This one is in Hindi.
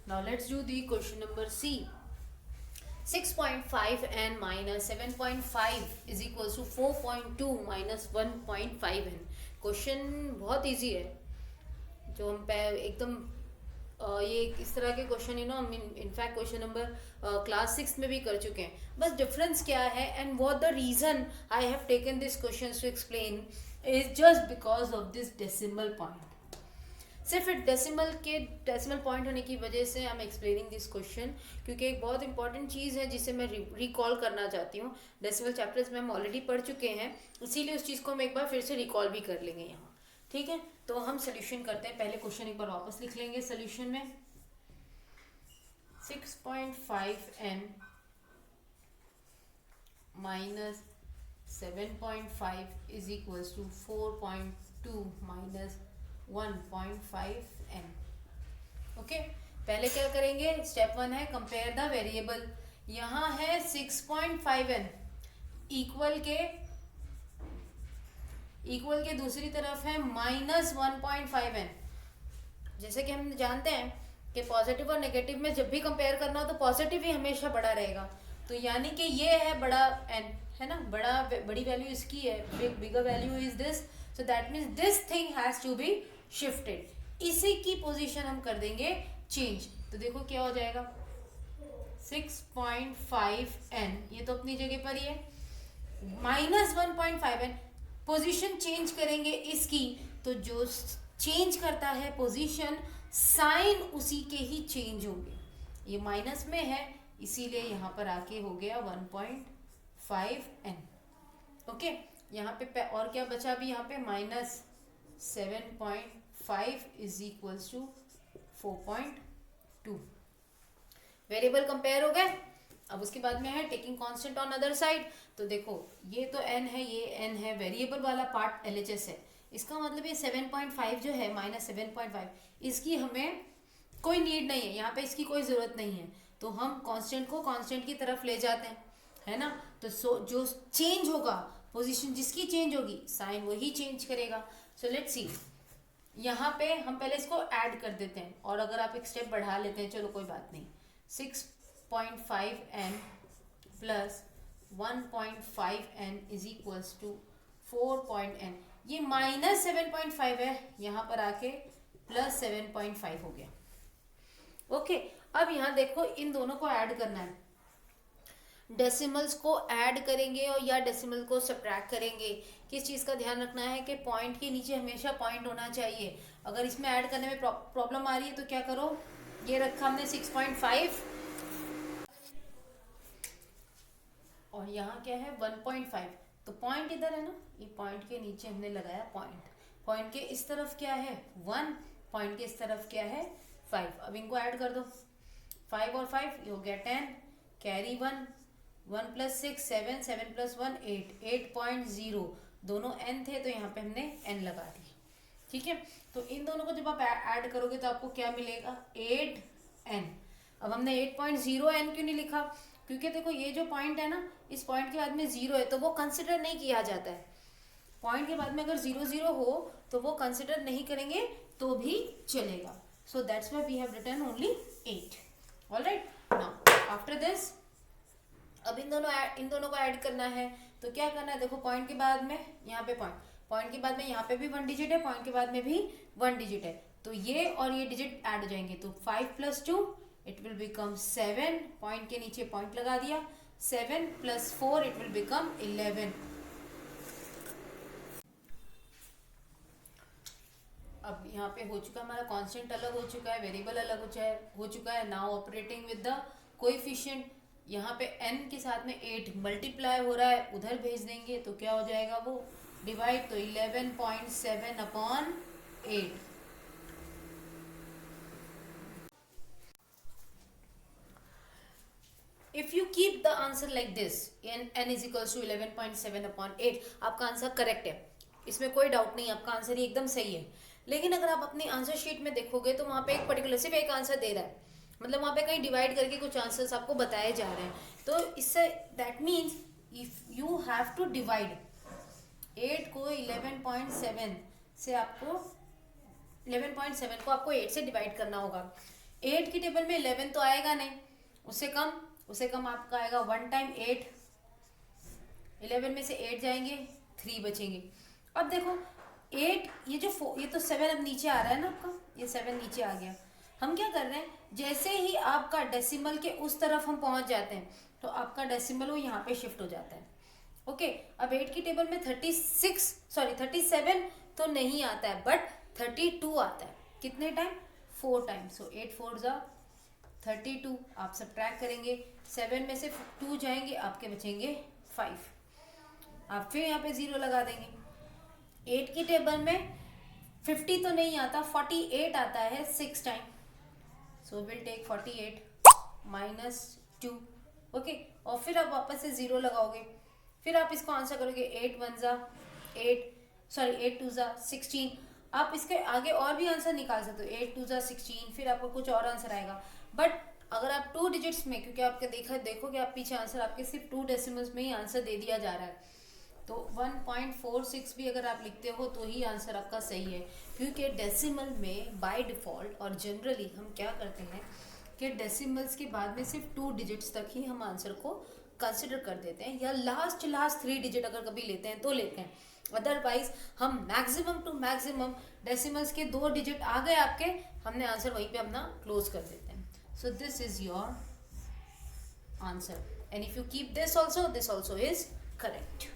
Now let's do the question number C. 6.5n minus 7.5 is equals to 4.2 minus 1.5n. Question बहुत इजी है, जो हम एकदम ये इस तरह के क्वेश्चन हम इनफैक्ट क्वेश्चन नंबर क्लास 6 में भी कर चुके हैं. बस डिफरेंस क्या है and what the reason I have taken this question to explain is just because of this decimal point. सिर्फ डेसिमल पॉइंट होने की वजह से I am explaining this question, क्योंकि एक बहुत इंपॉर्टेंट चीज़ है जिसे मैं रिकॉल करना चाहती हूँ. डेसिमल चैप्टर्स में हम ऑलरेडी पढ़ चुके हैं, इसीलिए उस चीज़ को हम एक बार फिर से रिकॉल भी कर लेंगे यहाँ. ठीक है, तो हम सोल्यूशन करते हैं. पहले क्वेश्चन एक बार वापस लिख लेंगे. सोल्यूशन में 6.5n minus 7.5 is equals to 4.2 minus 1.5n. Okay, पहले क्या करेंगे? स्टेप 1 है कंपेयर द वेरिएबल. यहाँ है 6.5n इक्वल के दूसरी तरफ है माइनस 1.5n. जैसे कि हम जानते हैं कि पॉजिटिव और नेगेटिव में जब भी कंपेयर करना हो तो पॉजिटिव ही हमेशा बड़ा रहेगा. तो यानी कि ये है बड़ा n, है ना, बड़ी वैल्यू इसकी है, bigger value is this. So that means this thing has to be shifted. इसी की पोजीशन हम कर देंगे चेंज. तो देखो क्या हो जाएगा. 6.5n ये तो अपनी जगह पर ही है, माइनस 1.5n पोजीशन चेंज करेंगे इसकी. तो जो चेंज करता है पोजीशन, साइन उसी के ही चेंज होंगे. ये माइनस में है इसीलिए यहाँ पर आके हो गया 1.5n. ओके, यहाँ पे और क्या बचा भी, यहाँ पे minus 7.5 is equals to 4.2. Variable compare हो गए. अब उसके बाद में है taking constant on other side. तो देखो ये तो n है, ये n है, वेरिएबल वाला पार्ट LHS है. इसका मतलब ये 7.5 जो है माइनस 7.5, इसकी हमें कोई नीड नहीं है, यहाँ पे इसकी कोई ज़रूरत नहीं है. तो हम कांस्टेंट को कांस्टेंट की तरफ ले जाते हैं, है ना. तो जो चेंज होगा, पोजीशन जिसकी चेंज होगी, साइन वही चेंज करेगा. So let's see. यहाँ पे हम पहले इसको ऐड कर देते हैं, और अगर आप एक स्टेप बढ़ा लेते हैं, चलो कोई बात नहीं. 6.5n plus 1.5n is equals to 4n. ये माइनस 7.5 है, यहाँ पर आके प्लस 7.5 हो गया. ओके, अब यहाँ देखो इन दोनों को ऐड करना है. डेसिमल्स को ऐड करेंगे और या डेसिमल को सब्ट्रैक्ट करेंगे. किस चीज़ का ध्यान रखना है कि पॉइंट के नीचे हमेशा पॉइंट होना चाहिए. अगर इसमें ऐड करने में प्रॉब्लम आ रही है तो क्या करो, ये रखा हमने 6.5 और यहाँ क्या है 1.5. तो पॉइंट इधर है ना, ये पॉइंट के नीचे हमने लगाया पॉइंट. पॉइंट के इस तरफ क्या है 1, पॉइंट के इस तरफ क्या है 5. अब इनको ऐड कर दो. 5 और 5 ये हो गया 10, कैरी 1 प्लस 6 7, 7 प्लस 1 8, 8.0. दोनों n थे तो यहाँ पे हमने n लगा दी. ठीक है, तो इन दोनों को जब आप ऐड करोगे तो आपको क्या मिलेगा 8n. अब हमने 8.0n क्यों नहीं लिखा, क्योंकि देखो ये जो पॉइंट है ना, इस पॉइंट के बाद में 0 है तो वो कंसिडर नहीं किया जाता है. पॉइंट के बाद में अगर 0 हो तो वो कंसिडर नहीं करेंगे तो भी चलेगा. So that's why we have written only 8. Alright, now after this अब इन दोनों को ऐड करना है. तो क्या करना है, देखो पॉइंट के बाद में यहाँ पे पॉइंट के बाद में यहाँ पे भी 1 डिजिट है, पॉइंट के बाद में भी 1 डिजिट है. तो ये और ये डिजिट ऐड हो जाएंगे. तो 5 plus 2 it will become 7. Point के नीचे पॉइंट लगा दिया. 7 प्लस 4 इट विल बिकम 11. अब यहाँ पे हो चुका हमारा कांस्टेंट अलग हो चुका है, वेरिएबल अलग हो चुका है. Now operating with the coefficient. यहाँ पे n के साथ में 8 मल्टीप्लाई हो रहा है, उधर भेज देंगे तो क्या हो जाएगा वो डिवाइड. तो 11.7 upon 8. If you keep the answer like this, n is equals to 11.7 upon 8, आपका आंसर करेक्ट है, इसमें कोई डाउट नहीं, आपका आंसर ही एकदम सही है. लेकिन अगर आप अपनी आंसर शीट में देखोगे तो वहाँ पे एक पर्टिकुलर सिर्फ एक आंसर दे रहा है, मतलब वहाँ पे कहीं डिवाइड करके कुछ आंसर्स आपको बताए जा रहे हैं. तो इससे that means if you have to divide 8 को 11.7 से, आपको 11.7 को आपको 8 से डिवाइड करना होगा. 8 की टेबल में 11 तो आएगा नहीं, उससे कम आपका आएगा 1 टाइम 8, 11 में से 8 जाएंगे, 3 बचेंगे। अब देखो 8, ये तो 7 अब नीचे आ रहा है ना आपका, ये 7 नीचे आ गया। हम क्या कर रहे हैं, जैसे ही आपका डेसिमल के उस तरफ हम पहुंच जाते हैं तो आपका डेसिमल वो यहाँ पे शिफ्ट हो जाता है। ओके, अब 8 की टेबल में 37 तो नहीं आता है, बट 32 आता है। कितने टाइम? 4 टाइम। सो 8 4 जा 32। आप सब्ट्रैक्ट करेंगे, 7 में से 2 जाएंगे, आपके बचेंगे 5। आप फिर यहाँ पे 0 लगा देंगे। 8 की टेबल में 50 तो नहीं आता, 48 आता है 6 time. So will take 48 minus 2। Okay, और फिर आप वापस से 0 लगाओगे, फिर आप इसको आंसर करोगे 8 1 जा 8 2 जा 16। आप इसके आगे और भी आंसर निकाल सकते हो, 8 2 जा 16, फिर आपको कुछ और आंसर आएगा। बट अगर आप 2 डिजिट्स में, क्योंकि आपके देखोगे आप पीछे आंसर आपके सिर्फ 2 डेसिमल्स में ही आंसर दे दिया जा रहा है, तो 1.46 भी अगर आप लिखते हो तो ही आंसर आपका सही है। क्योंकि डेसिमल में बाय डिफ़ॉल्ट और जनरली हम क्या करते हैं कि डेसिमल्स के बाद में सिर्फ 2 डिजिट्स तक ही हम आंसर को कंसिडर कर देते हैं, या लास्ट 3 डिजिट अगर कभी लेते हैं तो लेते हैं। अदरवाइज हम मैक्सिमम टू मैक्सिमम डेसिमल्स के 2 डिजिट आ गए आपके, हमने आंसर वहीं पे अपना क्लोज कर देते हैं। So this is your answer, and if you keep this also is correct.